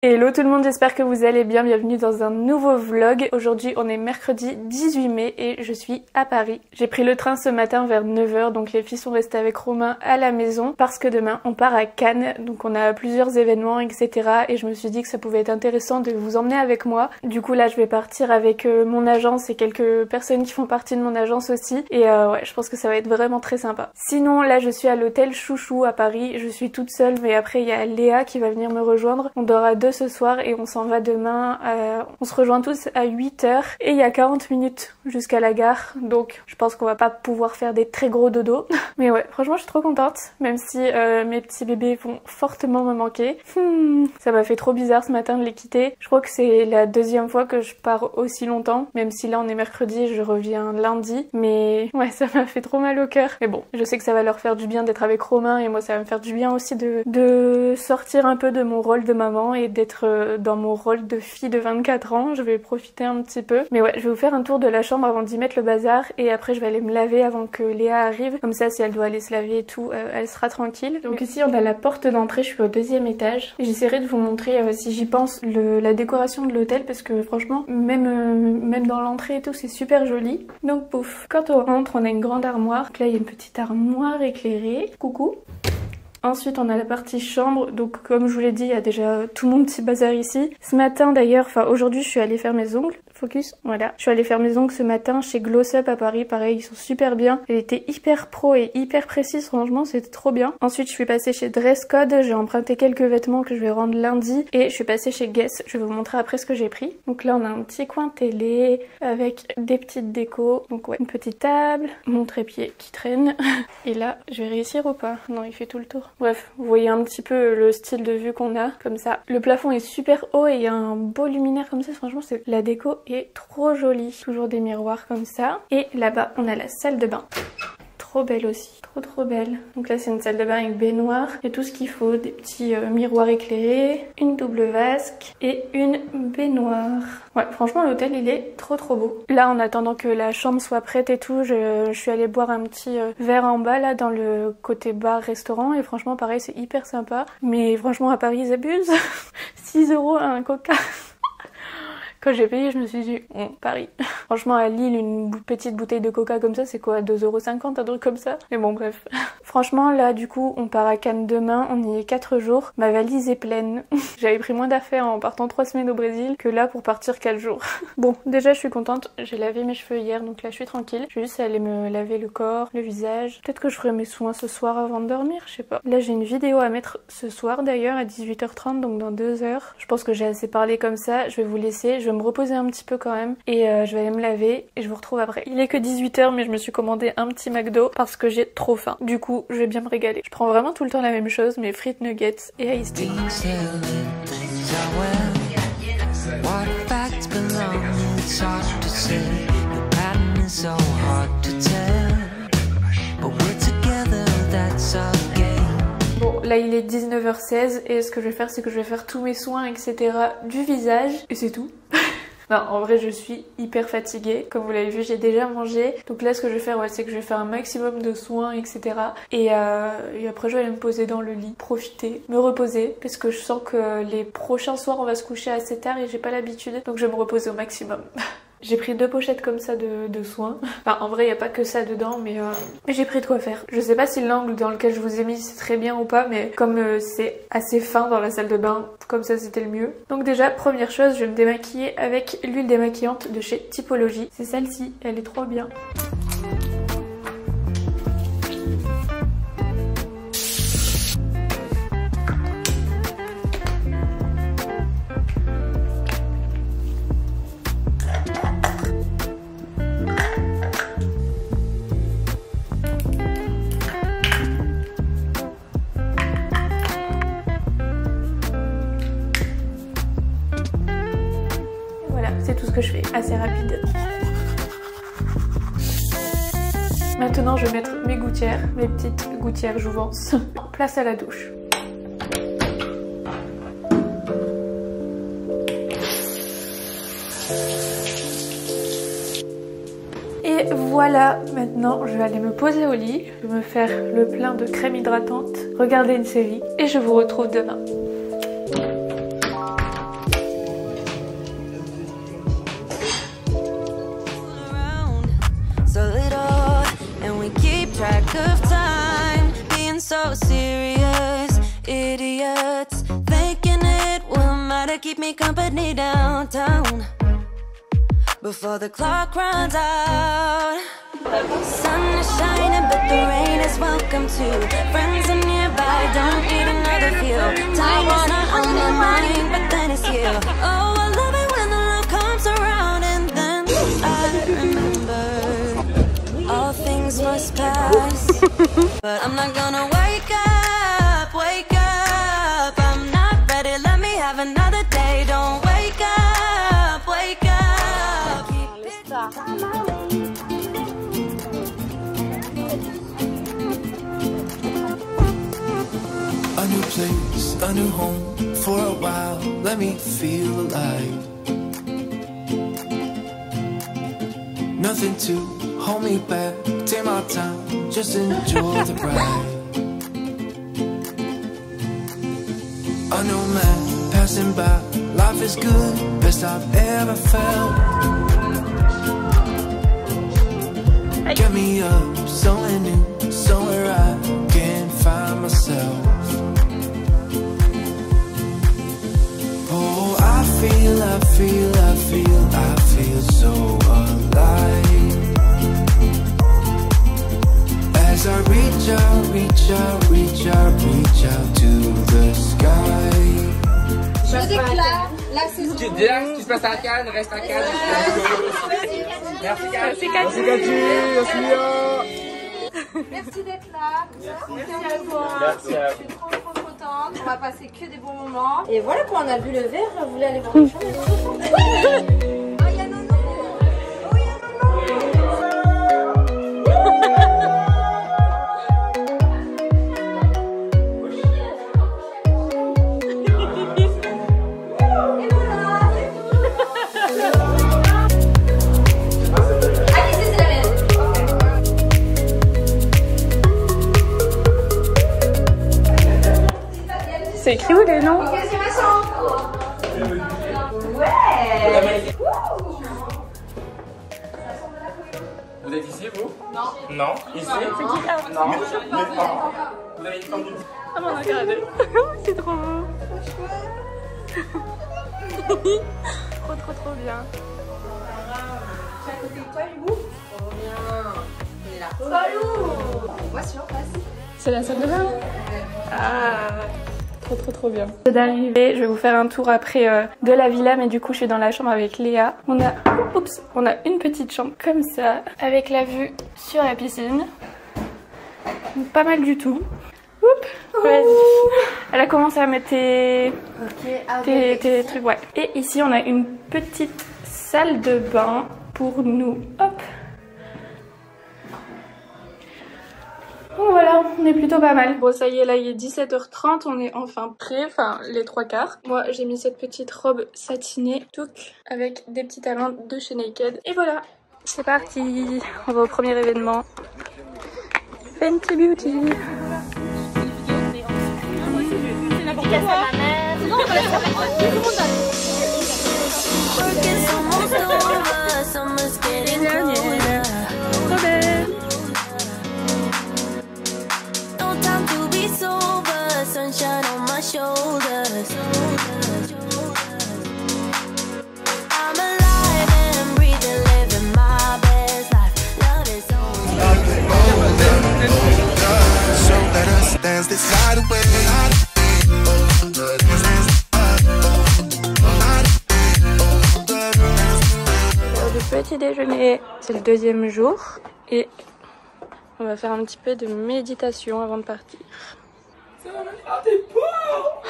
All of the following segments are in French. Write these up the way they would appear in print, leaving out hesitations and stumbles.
Hello tout le monde, j'espère que vous allez bien, bienvenue dans un nouveau vlog. Aujourd'hui on est mercredi 18 mai et je suis à Paris. J'ai pris le train ce matin vers 9 h, donc les filles sont restées avec Romain à la maison parce que demain on part à Cannes, donc on a plusieurs événements etc. Et je me suis dit que ça pouvait être intéressant de vous emmener avec moi. Du coup là je vais partir avec mon agence et quelques personnes qui font partie de mon agence aussi. Et ouais, je pense que ça va être vraiment très sympa. Sinon là je suis à l'hôtel Chouchou à Paris, je suis toute seule mais après il y a Léa qui va venir me rejoindre. On dort à 2 ce soir et on s'en va demain. On se rejoint tous à 8 h et il y a 40 minutes jusqu'à la gare, donc je pense qu'on va pas pouvoir faire des très gros dodos. Mais ouais, franchement je suis trop contente, même si mes petits bébés vont fortement me manquer. Ça m'a fait trop bizarre ce matin de les quitter. Je crois que c'est la deuxième fois que je pars aussi longtemps, même si là on est mercredi et je reviens lundi. Mais ouais, ça m'a fait trop mal au cœur. Mais bon, je sais que ça va leur faire du bien d'être avec Romain et moi ça va me faire du bien aussi de sortir un peu de mon rôle de maman et d'être dans mon rôle de fille de 24 ans. Je vais profiter un petit peu. Mais ouais, je vais vous faire un tour de la chambre avant d'y mettre le bazar et après je vais aller me laver avant que Léa arrive. Comme ça, si elle doit aller se laver et tout, elle sera tranquille. Donc ici, on a la porte d'entrée. Je suis au 2e étage. J'essaierai de vous montrer, si j'y pense, la décoration de l'hôtel parce que franchement, même dans l'entrée et tout, c'est super joli. Donc pouf. Quand on rentre, on a une grande armoire. Donc là, il y a une petite armoire éclairée. Coucou. Ensuite on a la partie chambre, donc comme je vous l'ai dit, il y a déjà tout mon petit bazar ici. Ce matin d'ailleurs, enfin aujourd'hui je suis allée faire mes ongles. Focus, voilà. Je suis allée faire mes ongles ce matin chez Gloss Up à Paris, pareil, ils sont super bien. Elle était hyper pro et hyper précise, franchement c'était trop bien. Ensuite je suis passée chez Dress Code, j'ai emprunté quelques vêtements que je vais rendre lundi. Et je suis passée chez Guess, je vais vous montrer après ce que j'ai pris. Donc là on a un petit coin télé avec des petites décos. Donc ouais, une petite table, mon trépied qui traîne. Et là, je vais réussir ou pas? Non, il fait tout le tour. Bref, vous voyez un petit peu le style de vue qu'on a, comme ça. Le plafond est super haut et il y a un beau luminaire comme ça, franchement la déco est trop jolie. Toujours des miroirs comme ça. Et là-bas, on a la salle de bain. Trop belle aussi, trop belle. Donc là c'est une salle de bain avec baignoire, il y a tout ce qu'il faut, des petits miroirs éclairés, une double vasque et une baignoire. Ouais, franchement l'hôtel il est trop beau. Là en attendant que la chambre soit prête et tout, je suis allée boire un petit verre en bas là dans le côté bar restaurant et franchement pareil c'est hyper sympa. Mais franchement à Paris ils abusent. 6 € un coca. Quand j'ai payé, je me suis dit, Paris. Franchement, à Lille, une petite bouteille de coca comme ça, c'est quoi, 2,50 €, un truc comme ça? Mais bon, bref. Franchement, là, du coup, on part à Cannes demain, on y est 4 jours. Ma valise est pleine. J'avais pris moins d'affaires en partant 3 semaines au Brésil que là pour partir 4 jours. Bon, déjà, je suis contente. J'ai lavé mes cheveux hier, donc là, je suis tranquille. Je vais juste aller me laver le corps, le visage. Peut-être que je ferai mes soins ce soir avant de dormir, je sais pas. Là, j'ai une vidéo à mettre ce soir, d'ailleurs, à 18 h 30, donc dans 2 heures. Je pense que j'ai assez parlé comme ça. Je vais vous laisser. Je vais me reposer un petit peu quand même et je vais aller me laver et je vous retrouve après. Il est que 18 h mais je me suis commandé un petit McDo parce que j'ai trop faim. Du coup je vais bien me régaler. Je prends vraiment tout le temps la même chose, mes frites nuggets et iced tea. Bon, là il est 19 h 16 et ce que je vais faire c'est que je vais faire tous mes soins etc. du visage et c'est tout. Non, en vrai je suis hyper fatiguée, comme vous l'avez vu j'ai déjà mangé, donc là ce que je vais faire c'est que je vais faire un maximum de soins etc. Et après je vais aller me poser dans le lit, profiter, me reposer, parce que je sens que les prochains soirs on va se coucher assez tard et j'ai pas l'habitude, donc je vais me reposer au maximum. J'ai pris 2 pochettes comme ça de soins. Enfin en vrai il n'y a pas que ça dedans mais j'ai pris de quoi faire. Je sais pas si l'angle dans lequel je vous ai mis c'est très bien ou pas mais comme c'est assez fin dans la salle de bain, comme ça c'était le mieux. Donc déjà première chose je vais me démaquiller avec l'huile démaquillante de chez Typologie. C'est celle-ci, elle est trop bien. C'est tout ce que je fais, assez rapide. Maintenant je vais mettre mes gouttières, mes petites gouttières Jouvence. Place à la douche. Et voilà, maintenant je vais aller me poser au lit, je vais me faire le plein de crème hydratante, regarder une série et je vous retrouve demain. to keep me company downtown before the clock runs out. Sun is shining, but the rain is welcome too. Friends are nearby, don't need another feel. Time is not on my mind, but then it's you. Oh, I love it when the love comes around, and then I remember all things must pass. But I'm not gonna wake up, wake up. I'm not ready, let me have another day. Don't wake up, wake up. A new place, a new home for a while. Let me feel alive. Nothing to hold me back. Take my time, just enjoy the ride. A new man passing by. Life is good, best I've ever felt. Get me up, somewhere new, somewhere I can find myself. Oh, I feel so alive. As I reach out to the sky. Tu dis là, ce qui se passe à Cannes, reste à Cannes. Merci Cannes. Merci Cathy. Merci d'être là. Merci à toi. Merci à vous. Je suis trop contente. On va passer que des bons moments. Et voilà, quand on a bu le verre, vous voulez aller voir les choses. Oh, il y a Nono. Oh, il y a C'est écrit où les noms? Vous êtes ici, vous? Non. Non? Ici? C'est qui là? Non. Vous avez une forme de... Ah mon regardez. C'est trop beau. Trop bien. à côté de toi, Hugo. Trop bien. Il est là. Salut. Moi, sur place. C'est la salle de bain? Ah, trop bien. D'arriver, je vais vous faire un tour après de la villa, mais du coup je suis dans la chambre avec Léa. On a une petite chambre comme ça, avec la vue sur la piscine. Donc, pas mal du tout. Oups, vas-y. Elle a commencé à mettre tes trucs, ouais. Et ici on a une petite salle de bain pour nous. Hop. Bon voilà, on est plutôt pas mal. Bon ça y est, là il est 17h30, on est enfin prêt, enfin les 3/4. Moi j'ai mis cette petite robe satinée, touc, avec des petits talons de chez Naked. Et voilà, c'est parti, on va au premier événement. Fenty Beauty. Sunshine on my shoulders. I'm alive and breathing, living my best life. Love is So let us dance this side away. L'heure du petit déjeuner, c'est le deuxième jour et on va faire un petit peu de méditation avant de partir. Ah, t'es pauvre.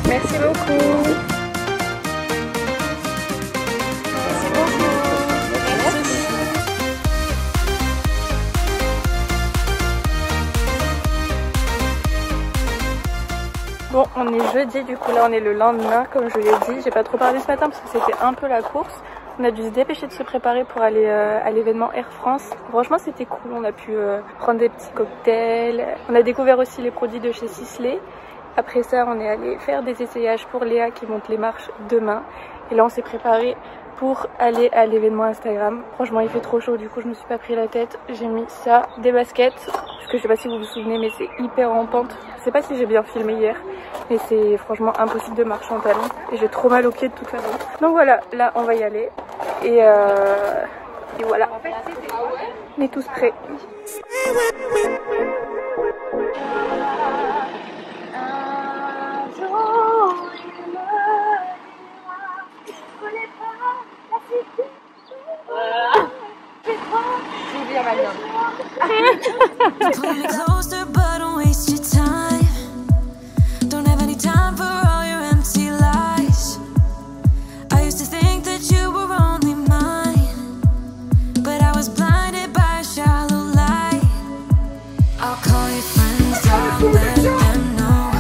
Merci beaucoup. On est jeudi, du coup là on est le lendemain comme je l'ai dit. J'ai pas trop parlé ce matin parce que c'était un peu la course. On a dû se dépêcher de se préparer pour aller à l'événement Air France. Franchement c'était cool, on a pu prendre des petits cocktails. On a découvert aussi les produits de chez Sisley. Après ça on est allé faire des essayages pour Léa qui monte les marches demain. Et là on s'est préparé pour aller à l'événement Instagram. Franchement il fait trop chaud, du coup je me suis pas pris la tête. J'ai mis ça, des baskets, parce que je sais pas si vous vous souvenez mais c'est hyper en pente. Je sais pas si j'ai bien filmé hier, mais c'est franchement impossible de marcher en talons. Et j'ai trop mal aux pieds de toute façon. Donc voilà, là on va y aller. Et voilà, on est tous prêts. Pull me closer, but don't waste your time. Don't have any time for all your empty lies. I used to think that you were only mine, but I was blinded by a shallow light. I'll call your friends, I'll let them know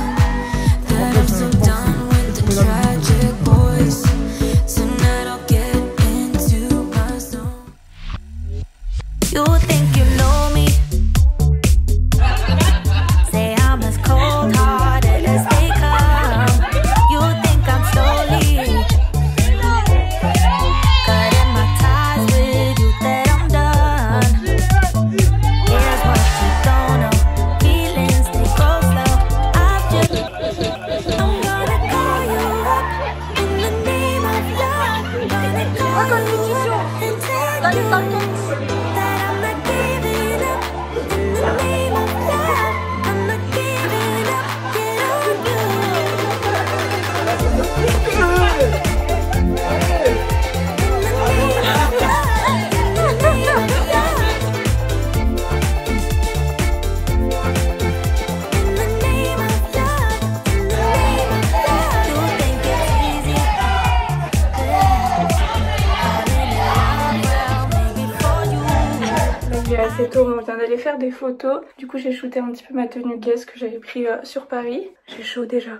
that I'm so done with the tragic boys. Tonight I'll get into my zone. You think you know me? Say I'm as cold-hearted as they come. You think I'm slowly cutting my ties with you, that I'm done. Here's what you don't know. Feelings, they go slow. I'm gonna call you up in the name of love. Gonna call you up and tell you that I'm not giving up. In the name of love, I'm not giving up. Get on you. In the name of love, in the name of love, in the name of love, in the name of love. You think it's easy? Il est assez tôt, on vient d'aller faire des photos. Du coup j'ai shooté un petit peu ma tenue guest que j'avais pris sur Paris. J'ai chaud déjà.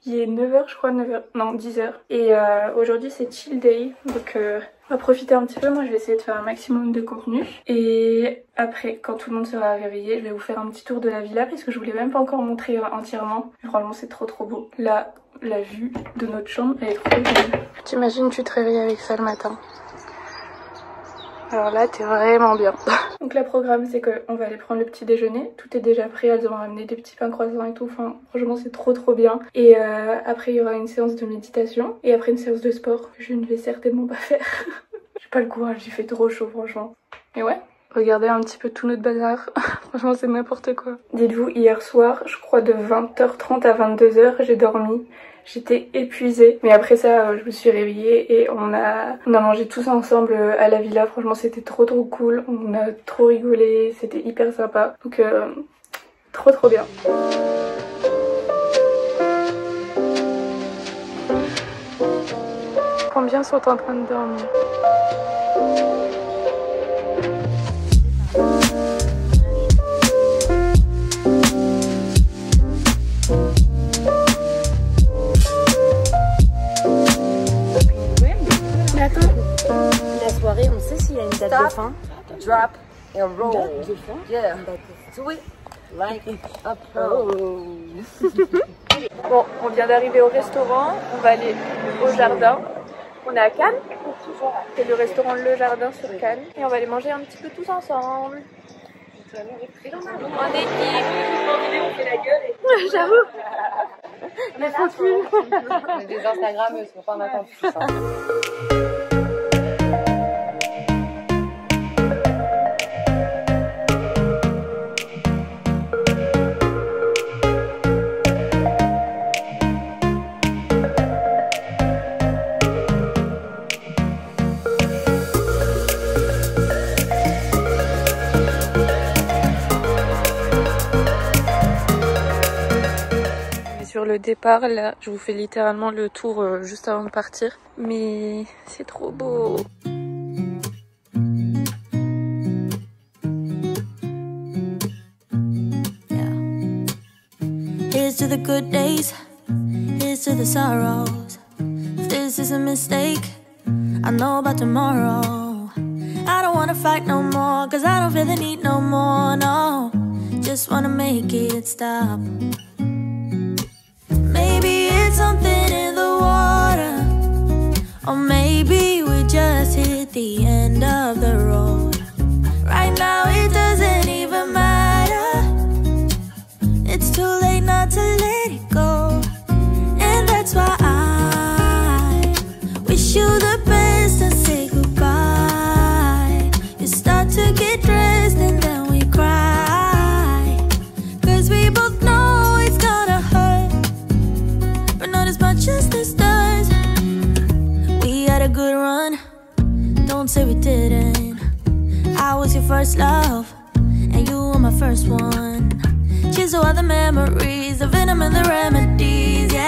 Il est 9h je crois, 9h, non 10h. Et aujourd'hui c'est chill day, donc on va profiter un petit peu. Moi je vais essayer de faire un maximum de contenu. Et après quand tout le monde sera réveillé, je vais vous faire un petit tour de la villa parce que je vous l'ai même pas encore montré entièrement. Mais franchement c'est trop beau. Là, la vue de notre chambre elle est trop belle. T'imagines tu te réveilles avec ça le matin? Alors là, t'es vraiment bien. Donc le programme, c'est qu'on va aller prendre le petit déjeuner. Tout est déjà prêt, elles ont ramené des petits pains croissants et tout. Enfin, franchement, c'est trop bien. Et après, il y aura une séance de méditation. Et après, une séance de sport que je ne vais certainement pas faire. J'ai pas le courage, il fait trop chaud, franchement. Mais ouais, regardez un petit peu tout notre bazar. Franchement, c'est n'importe quoi. Dites-vous, hier soir, je crois de 20h30 à 22h, j'ai dormi. J'étais épuisée, mais après ça je me suis réveillée et on a mangé tous ensemble à la villa. Franchement c'était trop cool, on a trop rigolé, c'était hyper sympa, donc trop bien. Combien sont en train de dormir? La soirée, on sait s'il y a une date de fin. Drop and roll. Date de fin? Yeah. Do it like a pro. Bon, on vient d'arriver au restaurant, on va aller au jardin. On est à Cannes, c'est le restaurant Le Jardin sur Cannes. Et on va aller manger un petit peu tous ensemble. En équipe. On fait la gueule et... J'avoue. Mais trop cool. Des Instagrammeuses, faut pas m'attendre tout ça. Sur le départ, là, je vous fais littéralement le tour juste avant de partir. Mais c'est trop beau. Here's to the good days, to the sorrows. If this is a mistake, I know about tomorrow. I don't wanna fight no more, cause I don't feel the need no more, no. Just wanna make it stop. Maybe it's something in the water, or maybe we just hit the end of the road. Right now it doesn't even matter. It's too late not to let it go. And that's why I wish you the best and say goodbye. You start to get dressed and then we cry, cause we both know it's gonna hurt, but not as much as this does. We had a good run, don't say we didn't. I was your first love, and you were my first one. Cheers to all the memories, the venom and the remedies, yeah.